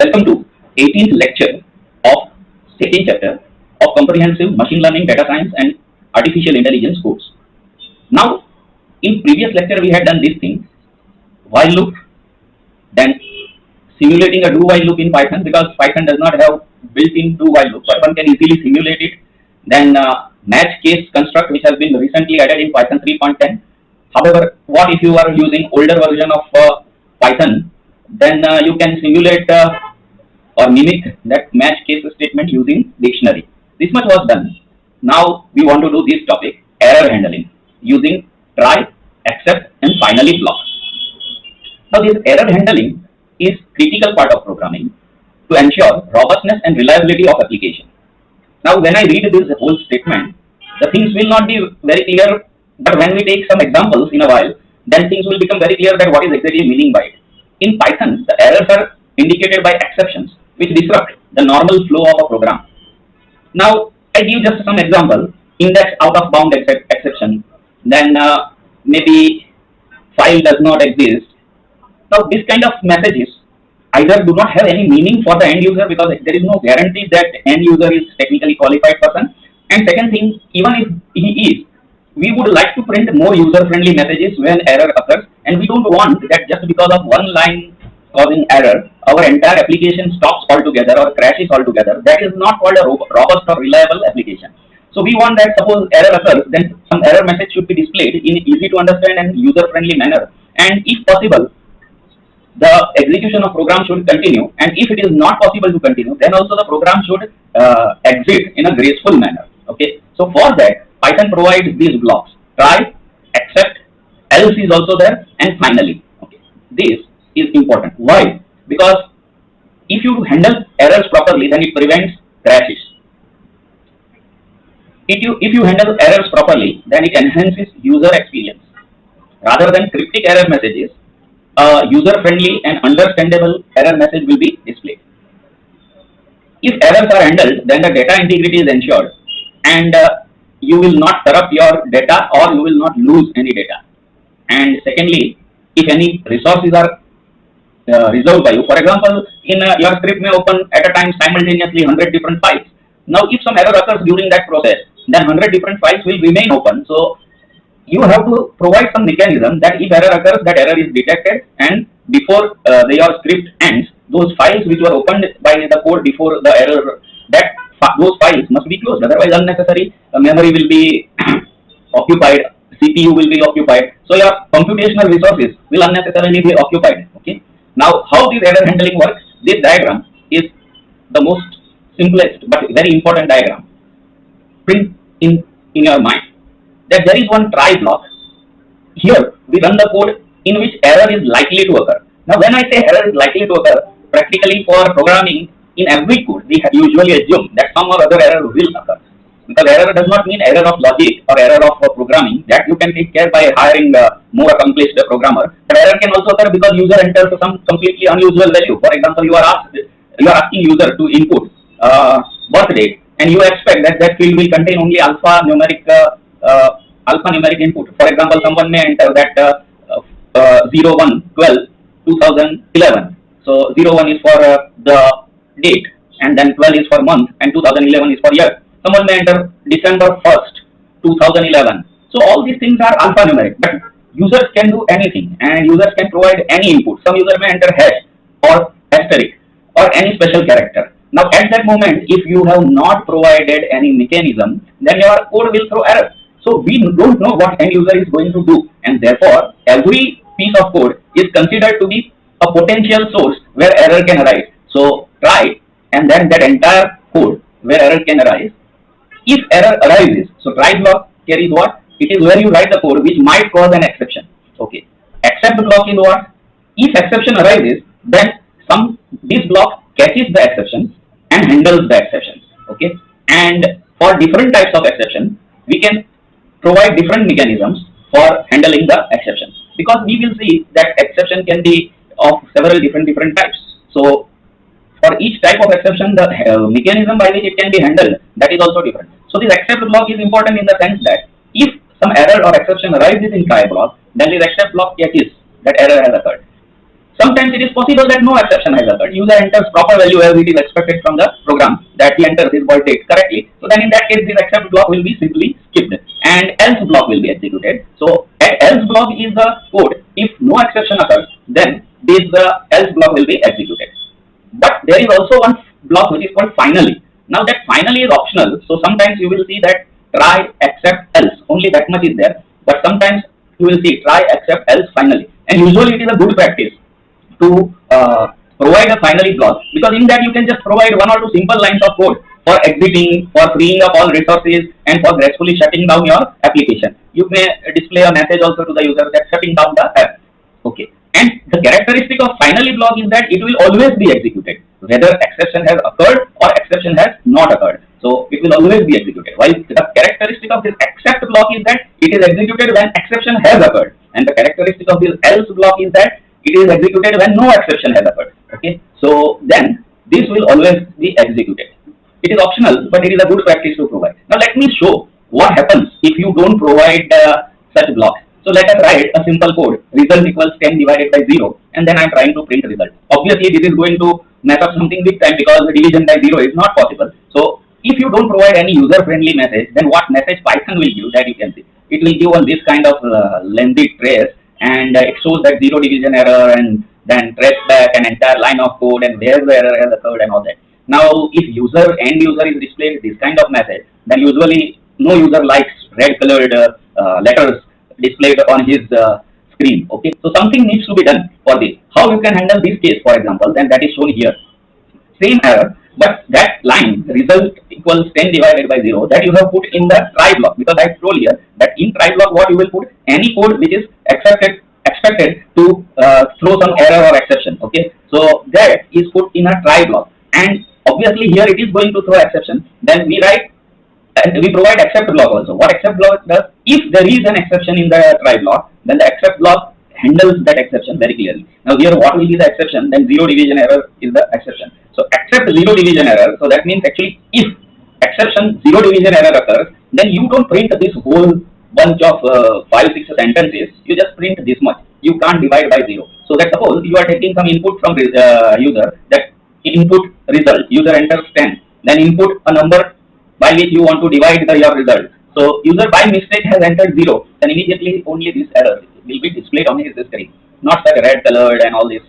Welcome to 18th lecture of second chapter of Comprehensive Machine Learning, Data Science and Artificial Intelligence course. Now, in previous lecture we had done this thing, while loop, then simulating a do while loop in Python, because Python does not have built-in do while loop, but one can easily simulate it. Then match case construct, which has been recently added in Python 3.10. However, what if you are using older version of Python, then you can simulate or mimic that match case statement using dictionary. This much was done. Now we want to do this topic, error handling, using try, except and finally block. Now this error handling is critical part of programming to ensure robustness and reliability of application. Now when I read this whole statement, the things will not be very clear, but when we take some examples in a while, then things will become very clear that what is exactly meaning by it. In Python, the errors are indicated by exceptions, which disrupt the normal flow of a program. Now, I give just some example, index out of bound exception, then maybe file does not exist. Now, this kind of messages either do not have any meaning for the end user because there is no guarantee that end user is technically qualified person. And second thing, even if he is, we would like to print more user-friendly messages when error occurs, and we don't want that just because of one line causing error, our entire application stops altogether or crashes altogether. That is not called a robust or reliable application. So we want that suppose error occurs, then some error message should be displayed in easy to understand and user-friendly manner. And if possible, the execution of program should continue. And if it is not possible to continue, then also the program should exit in a graceful manner. Okay. So for that, Python provides these blocks: try, except, else is also there, and finally. Okay. This is important. Why? Because if you handle errors properly, then it prevents crashes. If you handle errors properly, then it enhances user experience. Rather than cryptic error messages, a user-friendly and understandable error message will be displayed. If errors are handled, then the data integrity is ensured, and you will not corrupt your data or you will not lose any data. And secondly, if any resources are resolved by you, for example, in your script may open at a time simultaneously 100 different files. Now, if some error occurs during that process, then 100 different files will remain open. So, you have to provide some mechanism that if error occurs, that error is detected, and before your script ends, those files which were opened by the code before the error, those files must be closed. Otherwise, unnecessary memory will be occupied, CPU will be occupied. So your computational resources will unnecessarily be occupied. Okay. Now, how this error handling works? This diagram is the most simplest but very important diagram. Print in your mind that there is one try block. Here we run the code in which error is likely to occur. Now, when I say error is likely to occur, practically for programming, in every code, we usually assume that some or other error will occur. Because error does not mean error of logic or error of programming. That you can take care by hiring a more accomplished programmer. But error can also occur because user enters some completely unusual value. For example, you are asking user to input birth date, and you expect that that field will contain only alphanumeric input. For example, someone may enter that 01/12/2011. So 01 is for the date, and then 12 is for month, and 2011 is for year. Someone may enter December 1st, 2011. So all these things are alphanumeric, but users can do anything, and users can provide any input. Some user may enter hash or asterisk or any special character. Now at that moment, if you have not provided any mechanism, then your code will throw error. So we don't know what end user is going to do, and therefore every piece of code is considered to be a potential source where error can arise. So try, and then that entire code where error can arise. If error arises, so try block carries what? It is where you write the code which might cause an exception. Okay. Except block is what? If exception arises, then this block catches the exception and handles the exception. Okay. And for different types of exception, we can provide different mechanisms for handling the exception, because we will see that exception can be of several different types. So for each type of exception, the mechanism by which it can be handled, that is also different. So this except block is important in the sense that if some error or exception arises in try block, then this except block catches that error has occurred. Sometimes it is possible that no exception has occurred. User enters proper value as it is expected from the program that he enters his birth date correctly. So then in that case, this except block will be simply skipped and else block will be executed. So at else block is the code. If no exception occurs, then this else block will be executed. But there is also one block which is called finally. Now that finally is optional. So sometimes you will see that try except else. Only that much is there. But sometimes you will see try except else finally. And usually it is a good practice to provide a finally block, because in that you can just provide one or two simple lines of code for exiting, for freeing up all resources, and for gracefully shutting down your application. You may display a message also to the user that shutting down the app. Okay. And the characteristic of finally block is that it will always be executed, whether exception has occurred or exception has not occurred. So it will always be executed. While the characteristic of this except block is that it is executed when exception has occurred, and the characteristic of this else block is that it is executed when no exception has occurred. Okay, so then this will always be executed. It is optional, but it is a good practice to provide. Now let me show what happens if you don't provide such block. So let us write a simple code, result equals 10 divided by 0, and then I am trying to print result. Obviously this is going to mess up something big time because the division by 0 is not possible. So if you don't provide any user friendly message, then what message Python will give, that you can see. It will give on this kind of lengthy trace, and it shows that 0 division error, and then trace back an entire line of code and where the error has occurred and all that. Now if end user is displayed this kind of message, then usually no user likes red colored letters displayed on his screen. Okay, so something needs to be done for this. How you can handle this case, for example, then that is shown here. Same error, but that line result equals 10 divided by 0, that you have put in the try block, because I told here that in try block what you will put, any code which is expected to throw some error or exception. Okay, so that is put in a try block, and obviously here it is going to throw exception. Then we write and we provide except block also. What except block does? If there is an exception in the try block, then the except block handles that exception very clearly. Now here what will be the exception? Then 0 division error is the exception. So except 0 division error, so that means actually if exception 0 division error occurs, then you don't print this whole bunch of 5-6 sentences, you just print this much. You can't divide by 0. So that suppose you are taking some input from user, that input result, user enters 10, then input a number by which you want to divide your result. So user by mistake has entered 0, then immediately only this error will be displayed on his screen, not that red colored and all this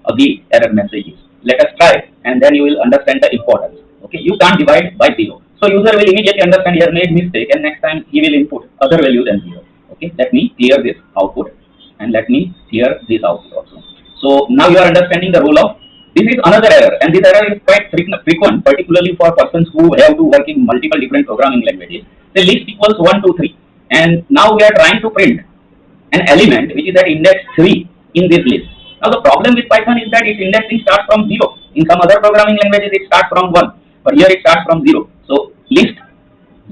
ugly error messages. Let us try, and then you will understand the importance. Okay, you can't divide by 0. So user will immediately understand he has made mistake, and next time he will input other value than 0. Okay, let me clear this output, and let me clear this output also. So now you are understanding the role of, this is another error, and this error is quite frequent, particularly for persons who have to work in multiple different programming languages. The list equals 1, 2, 3, and now we are trying to print an element which is at index 3 in this list. Now the problem with Python is that its indexing starts from 0. In some other programming languages it starts from 1, but here it starts from 0. So list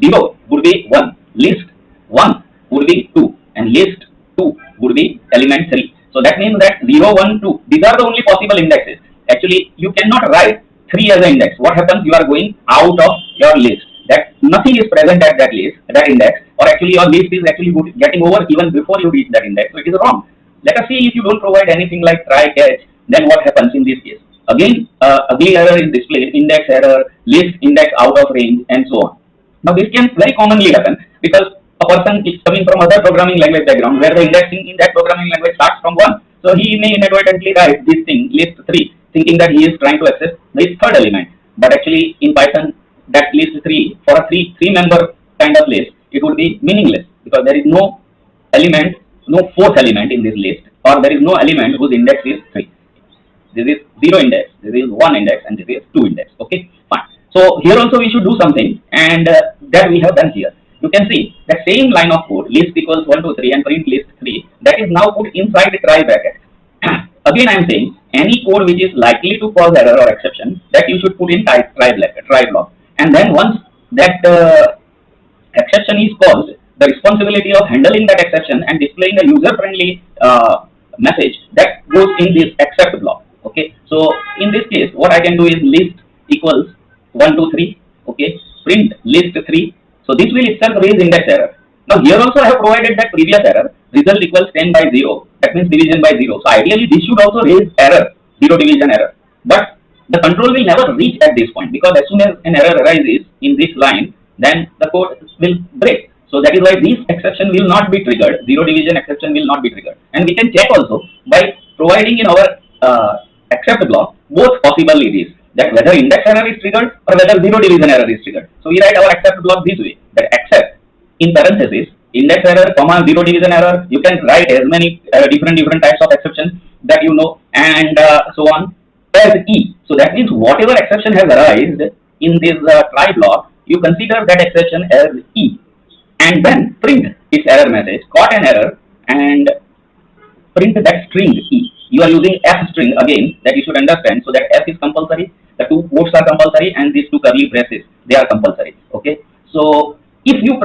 0 would be 1, list 1 would be 2, and list 2 would be element 3. So that means that 0, 1, 2, these are the only possible indexes. Actually, you cannot write 3 as an index. What happens? You are going out of your list. That nothing is present at that list, that index, or actually your list is actually getting over even before you reach that index. So it is wrong. Let us see if you don't provide anything like try catch, then what happens in this case? Again, ugly error is displayed, index error, list index out of range, and so on. Now this can very commonly happen because a person is coming from other programming language background where the indexing in that programming language starts from 1. So he may inadvertently write this thing, list 3, thinking that he is trying to access the third element. But actually in Python, that list 3, for a three-member kind of list, it would be meaningless because there is no element, no fourth element in this list, or there is no element whose index is 3. This is 0 index, this is 1 index, and this is 2 index. Okay, fine. So here also we should do something, and that we have done here. You can see the same line of code, list equals 1, 2, 3, and print list 3, that is now put inside the try bracket. Again I am saying, any code which is likely to cause error or exception, that you should put in try block. And then once that exception is caused, the responsibility of handling that exception and displaying a user-friendly message, that goes in this except block. Okay, so in this case, what I can do is list equals 1, 2, 3. Okay, print list 3. So this will itself raise index error. Now here also I have provided that previous error, result equals 10 by 0, that means division by 0. So ideally this should also raise error, 0 division error. But the control will never reach at this point, because as soon as an error arises in this line, then the code will break. So that is why this exception will not be triggered, 0 division exception will not be triggered. And we can check also by providing in our except block both possibilities, that whether index error is triggered or whether 0 division error is triggered. So we write our except block this way, that except in parenthesis index error comma 0 division error. You can write as many different types of exceptions that you know, and so on, as E. So that means whatever exception has arisen in this try block, you consider that exception as E, and then print its error message, caught an error, and print that string E. You are using F string again, that you should understand. So that F is compulsory, the two quotes are compulsory, and these two curly braces, they are compulsory. Okay. So if you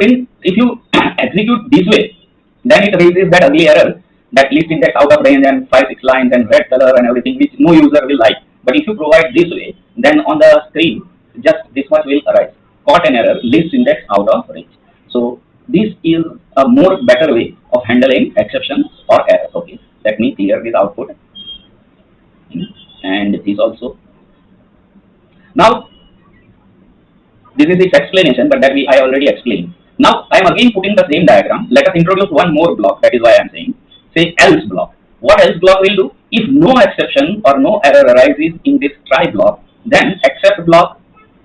execute this way, then it raises that ugly error, that list index out of range and 5-6 lines and red color and everything, which no user will like. But if you provide this way, then on the screen just this much will arise: caught an error, list index out of range. So this is a more better way of handling exceptions or errors. Okay, let me clear this output and this also. Now this is its explanation, but that I already explained. Now I am again putting the same diagram. Let us introduce one more block. That is why I am saying, say else block. What else block will do? If no exception or no error arises in this try block, then except block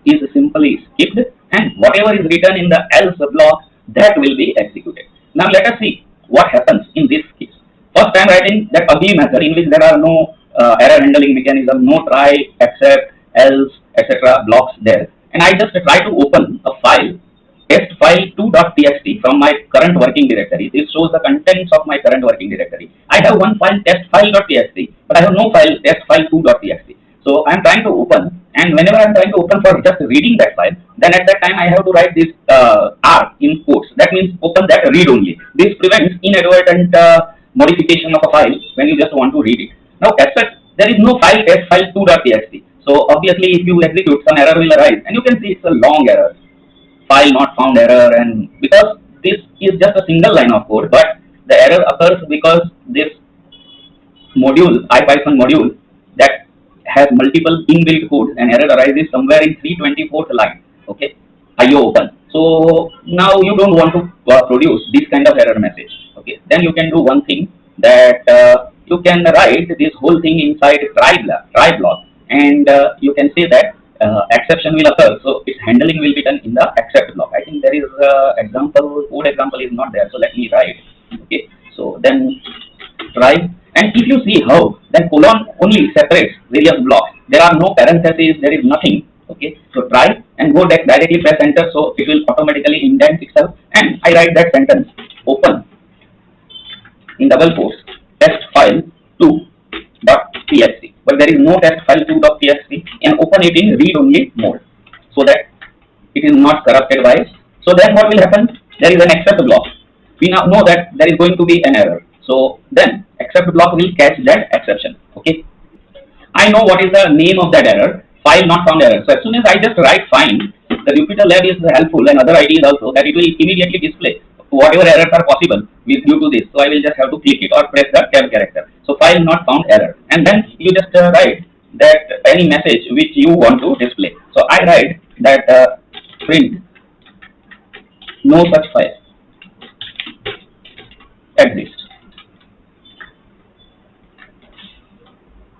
is simply skipped, and whatever is written in the else block, that will be executed. Now let us see what happens in this case. First I am writing that ugly method in which there are no error handling mechanism, no try, except, else, etc. blocks there. And I just try to open a file, test file 2.txt from my current working directory. This shows the contents of my current working directory. I have one file, test file.txt, but I have no file, test file 2.txt. So I am trying to open, and whenever I am trying to open for just reading that file, then at that time I have to write this R in quotes. That means open that read only. This prevents inadvertent modification of a file when you just want to read it. Now as such, there is no file, test file 2.txt. So obviously if you execute, some error will arise, and you can see it's a long error, file not found error, and because this is just a single line of code, but the error occurs because this module, IPython module, that has multiple inbuilt codes, and error arises somewhere in 324th line. Okay, IO open. So now you don't want to produce this kind of error message. Okay, then you can do one thing, that you can write this whole thing inside try block, and you can say that exception will occur, so its handling will be done in the except block. I think there is example, code example is not there, so let me write. Okay, so then try, and if you see how, then colon only separates various blocks. There are no parentheses, there is nothing. Okay, so try and go directly press enter, so it will automatically indent itself, and I write that sentence, open in double quotes test file 2.txt, but there is no test file 2.txt, and open it in read only mode so that it is not corrupted by. So then what will happen? There is an except block. We now know that there is going to be an error, so then except block will catch that exception. Okay, I know what is the name of that error, file not found error. So as soon as I just write find, the Jupyter Lab is helpful, and other IDs also, that it will immediately display whatever errors are possible with due to this. So I will just have to click it or press the tab character. So file not found error, and then you just write that any message which you want to display. So I write that print no such file exists.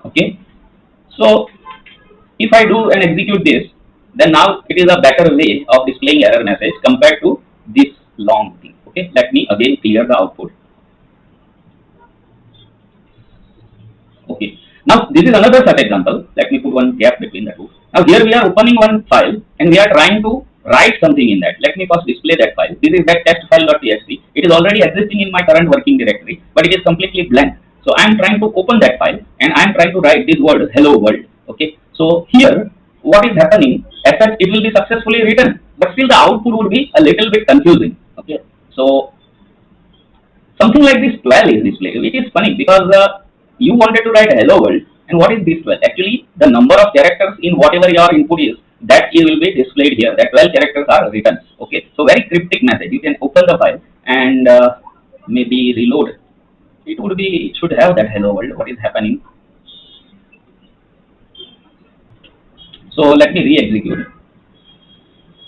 Okay, so if I do and execute this, then now it is a better way of displaying error message compared to this long thing. Okay, let me again clear the output. Okay, now this is another such example. Let me put one gap between the two. Now here we are opening one file, and we are trying to write something in that. Let me first display that file. This is that test file.txt. It is already existing in my current working directory, but it is completely blank. So I am trying to open that file, and I am trying to write this word hello world. Okay, so here what is happening? As such, it will be successfully written, but still the output would be a little bit confusing. Okay, so something like this 12 is displayed, which is funny because you wanted to write hello world, and what is this 12? Actually, the number of characters in whatever your input is, that will be displayed here. That 12 characters are written. Okay, so very cryptic message. You can open the file and maybe reload, it should have that hello world, what is happening. So let me re-execute.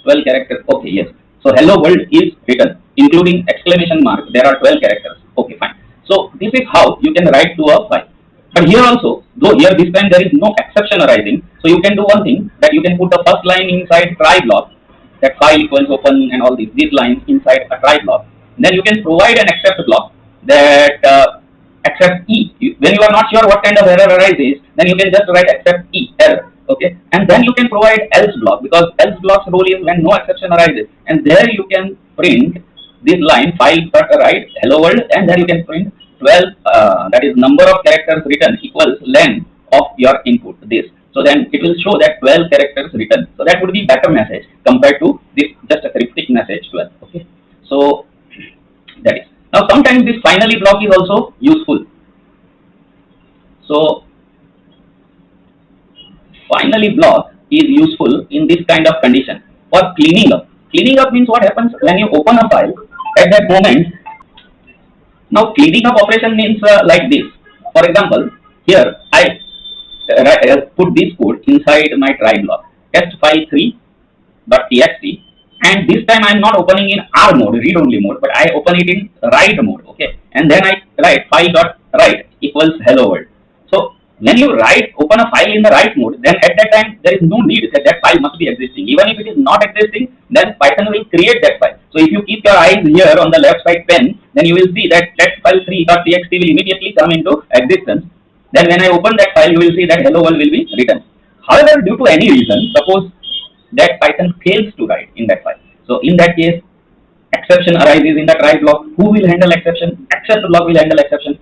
12 characters. Okay, yes. So hello world is written, including exclamation mark. There are 12 characters. Okay, fine. So this is how you can write to a file. But here also, though here this time there is no exception arising, so you can do one thing, that you can put the first line inside try block, that file equals open and all these lines inside a try block. Then you can provide an except block that except E. When you are not sure what kind of error arises, then you can just write except E error. Okay, and then you can provide else block, because else block's role is when no exception arises, and there you can print this line file dot write hello world, and there you can print 12, that is number of characters written equals length of your input, this. So then it will show that 12 characters written. So that would be better message compared to this just a cryptic message 12. Okay, so that is. Now sometimes this finally block is also useful. So finally block is useful in this kind of condition for cleaning up. Cleaning up means what happens when you open a file at that moment. Now cleaning up operation means like this. For example, here I put this code inside my try block, test file 3.txt, and this time I am not opening in R mode, read only mode, but I open it in write mode. Okay, and then I write file.write equals hello world. So when you open a file in the write mode, then at that time there is no need that that file must be existing. Even if it is not existing, then Python will create that file. So if you keep your eyes here on the left side pen, then you will see that test file 3.txt will immediately come into existence. Then when I open that file, you will see that hello world will be written. However, due to any reason, suppose that Python fails to write in that file. So in that case, exception arises in the try block. Who will handle exception? Except block will handle exception.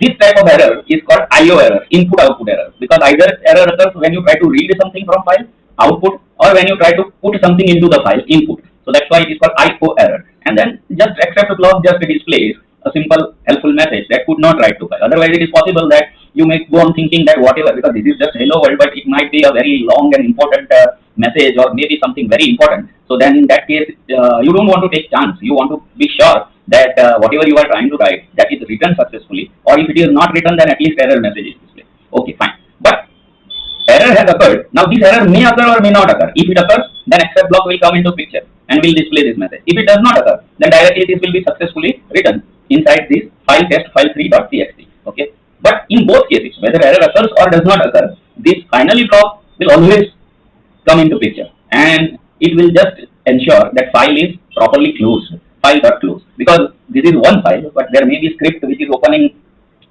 This type of error is called IO error, input output error, because either error occurs when you try to read something from file, output, or when you try to put something into the file, input. So that's why it is called IO error. And then just except block just displays a simple helpful message that could not write to file. Otherwise, it is possible that you may go on thinking that whatever, because this is just hello world, but it might be a very long and important message, or maybe something very important. So then in that case, you don't want to take chance. You want to be sure that whatever you are trying to write, that is written successfully, or if it is not written, then at least error message is displayed. Okay, fine. But error has occurred. Now this error may occur or may not occur. If it occurs, then except block will come into picture and will display this message. If it does not occur, then directly this will be successfully written inside this file test file 3.txt. Okay. But in both cases, whether error occurs or does not occur, this finally block will always come into picture, and it will just ensure that file is properly closed, file.close, because this is one file, but there may be a script which is opening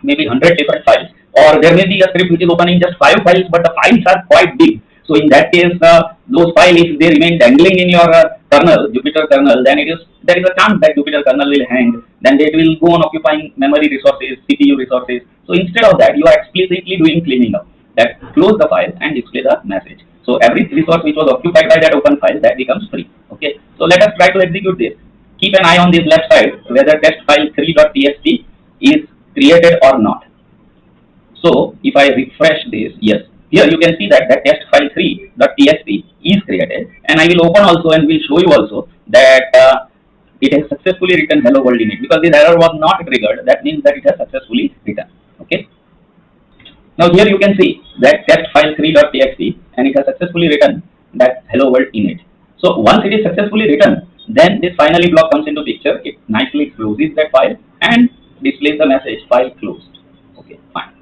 maybe 100 different files, or there may be a script which is opening just 5 files, but the files are quite big. So in that case, those files, if they remain dangling in your kernel, Jupyter kernel, then there is a chance that Jupyter kernel will hang. Then it will go on occupying memory resources, CPU resources. So instead of that, you are explicitly doing cleaning up, that close the file and display the message. So every resource which was occupied by that open file, that becomes free. Okay. So let us try to execute this. Keep an eye on this left side whether test file 3.txt is created or not. So if I refresh this, yes. Here you can see that test file 3.txt is created, and I will open also and will show you also that it has successfully written hello world in it, because this error was not triggered. That means that it has successfully written. Okay. Now here you can see that test file 3.txt, and it has successfully written that hello world in it. So once it is successfully written, then this finally block comes into picture. It nicely closes that file and displays the message file closed. Okay, fine.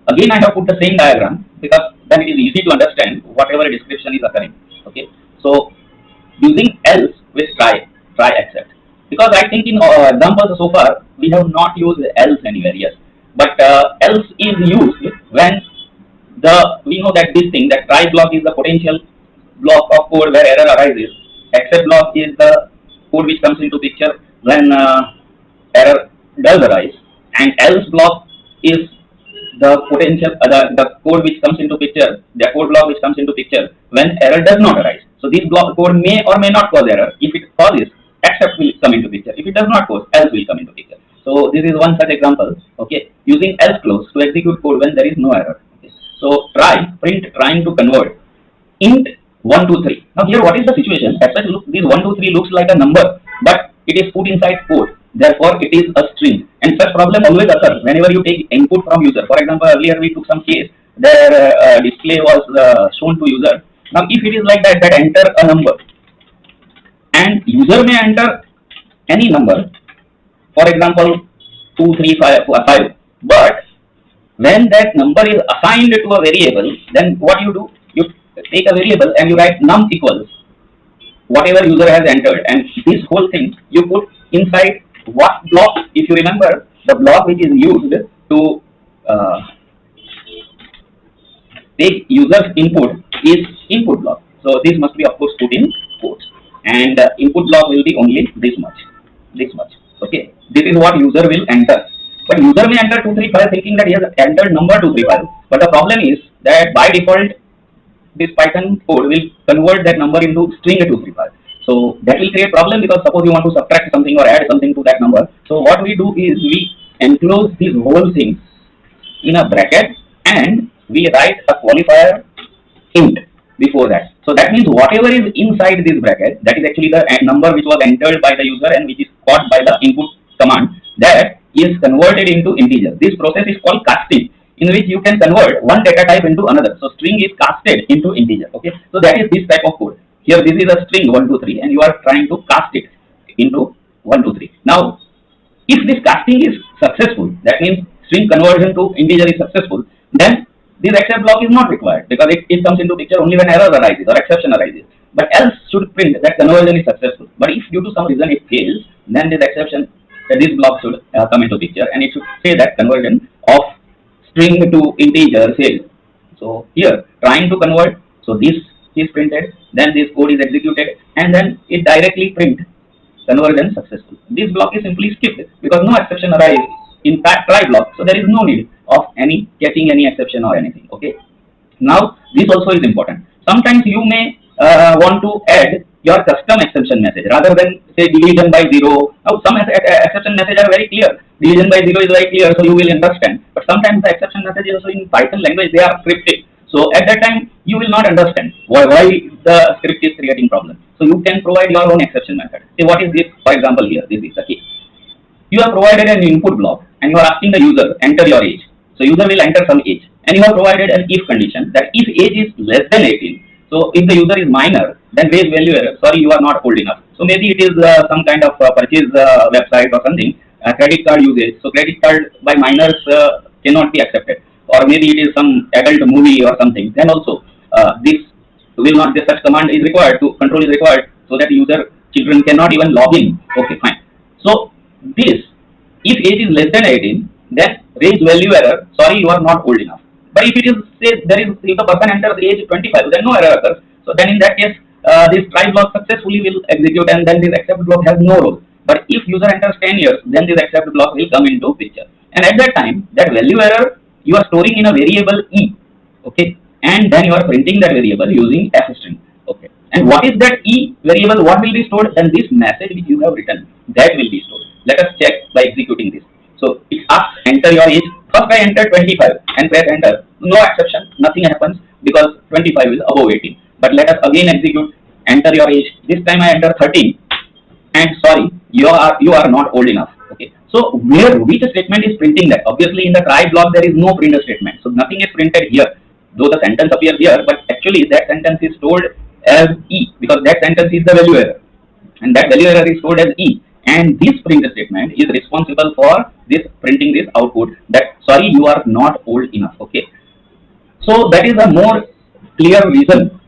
Again, I have put the same diagram, because then it is easy to understand whatever description is occurring. Okay, so using else with try except, because I think in examples so far we have not used else anywhere. Yes, but else is used when we know that this thing, that try block is the potential block of code where error arises. Except block is the code which comes into picture when error does arise, and else block is the potential the code which comes into picture, the code block which comes into picture when error does not arise. So this block code may or may not cause error. If it causes, except will come into picture. If it does not cause, else will come into picture. So this is one such example. Okay, using else clause to execute code when there is no error. Okay. So print trying to convert int 1 2 3. Now here what is the situation? As such, look, this 1 2 3 looks like a number, but it is put inside quote. Therefore, it is a string. And such problem always occurs whenever you take input from user. For example, earlier we took some case where display was shown to user. Now, if it is like that, that enter a number, and user may enter any number, for example, 2, 3, 5, 5. But when that number is assigned to a variable, then what you do? You take a variable and you write num equals whatever user has entered, and this whole thing you put inside what block? If you remember, the block which is used to take user's input is input block. So this must be of course put in quotes, and input block will be only this much, this much. Okay, this is what user will enter. But user may enter 235 thinking that he has entered number 235. But the problem is that by default, this Python code will convert that number into string 235. So that will create problem, because suppose you want to subtract something or add something to that number. So what we do is we enclose this whole thing in a bracket and we write a qualifier int before that. So that means whatever is inside this bracket, that is actually the number which was entered by the user and which is caught by the input command, that is converted into integer. This process is called casting, in which you can convert one data type into another. So string is casted into integer. Okay, so that is this type of code. Here this is a string 1, 2, 3, and you are trying to cast it into 1, 2, 3. Now, if this casting is successful, that means string conversion to integer is successful, then this except block is not required, because it comes into picture only when error arises or exception arises. But else should print that conversion is successful. But if due to some reason it fails, then this exception, this block should come into picture, and it should say that conversion of string to integer failed. So here trying to convert, so this is printed, then this code is executed, and then it directly print conversion successful. This block is simply skipped because no exception arises in try block, so there is no need of any catching any exception or anything. Okay. Now this also is important. Sometimes you may want to add your custom exception message rather than say division by 0. Now some exception messages are very clear. Division by 0 is very clear, so you will understand. But sometimes the exception messages also in Python language, they are cryptic. So at that time you will not understand why the script is creating problem. So you can provide your own exception method. Say what is this? For example, here this is the case. You have provided an input block and you are asking the user enter your age. So user will enter some age, and you have provided an if condition that if age is less than 18. So if the user is minor, then base value error. Sorry, you are not old enough. So maybe it is some kind of purchase website or something, credit card usage. So credit card by minors cannot be accepted. Or maybe it is some adult movie or something. Then also this will not, this such command is required, to control is required, so that user children cannot even log in. Okay, fine. So this, if age is less than 18, then range value error, sorry, you are not old enough. But if it is, say, there is, if the person enters age 25, then no error occurs. So then in that case, this try block successfully will execute, and then this except block has no role. But if user enters 10 years, then this except block will come into picture. And at that time, that value error you are storing in a variable e, okay, and then you are printing that variable using f string, okay. And what is that e variable? What will be stored? Then this message which you have written, that will be stored. Let us check by executing this. So it asks enter your age. First I enter 25 and press enter. No exception, nothing happens because 25 is above 18. But let us again execute enter your age. This time I enter 13, and sorry, you are not old enough. Okay. So which statement is printing that? Obviously in the try block there is no print statement. So nothing is printed here. Though the sentence appears here, but actually that sentence is stored as e, because that sentence is the value error, and that value error is stored as e. And this print statement is responsible for this printing this output that sorry, you are not old enough. Okay. So that is a more clear reason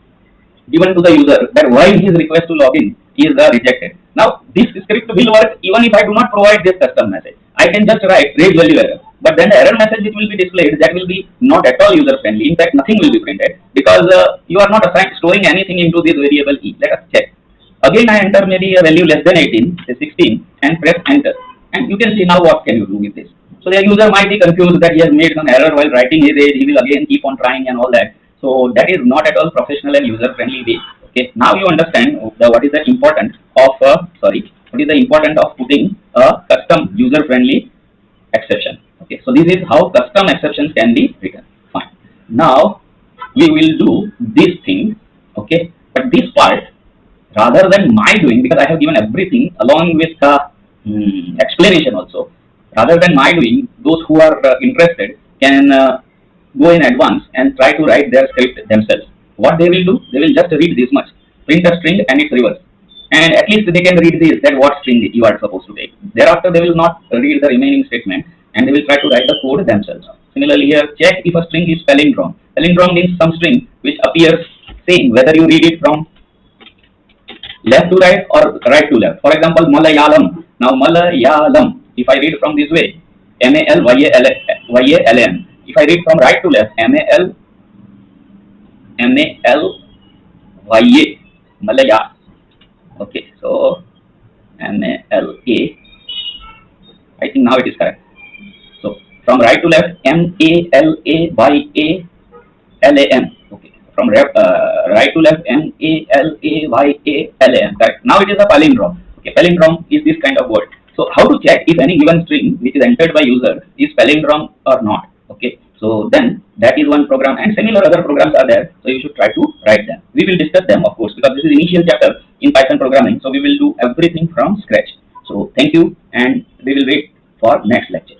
given to the user that why his request to login is rejected. Now this script will work even if I do not provide this custom message. I can just write range value error, but then the error message which will be displayed, that will be not at all user friendly. In fact, nothing will be printed because you are not storing anything into this variable e. Let us check. Again I enter maybe a value less than 18, say 16, and press enter. And you can see now what can you do with this. So the user might be confused that he has made some error while writing his age. He will again keep on trying and all that. So that is not at all professional and user friendly way. Okay. Now you understand what is the importance of what is the importance of putting a custom user friendly exception. Okay. So this is how custom exceptions can be written. Fine. Now we will do this thing. Okay. But this part rather than my doing, because I have given everything along with the explanation also. Rather than my doing, those who are interested can go in advance and try to write their script themselves. What they will do, they will just read this much, print a string and its reverse, and at least they can read this, that what string you are supposed to take. Thereafter, they will not read the remaining statement and they will try to write the code themselves. Similarly, here check if a string is palindrome. Palindrome means some string which appears same whether you read it from left to right or right to left. For example, Malayalam. Now Malayalam, if I read from this way, Malayam. If I read from right to left, Malaya, Malaya. Okay, so Mala. I think now it is correct. So from right to left, Malayam. Okay, from right to left, Malayam. Correct. Now it is a palindrome. Okay, palindrome is this kind of word. So how to check if any given string which is entered by user is palindrome or not? Okay, so then that is one program, and similar other programs are there. So you should try to write them. We will discuss them, of course, because this is initial chapter in Python programming. So we will do everything from scratch. So thank you, and we will wait for next lecture.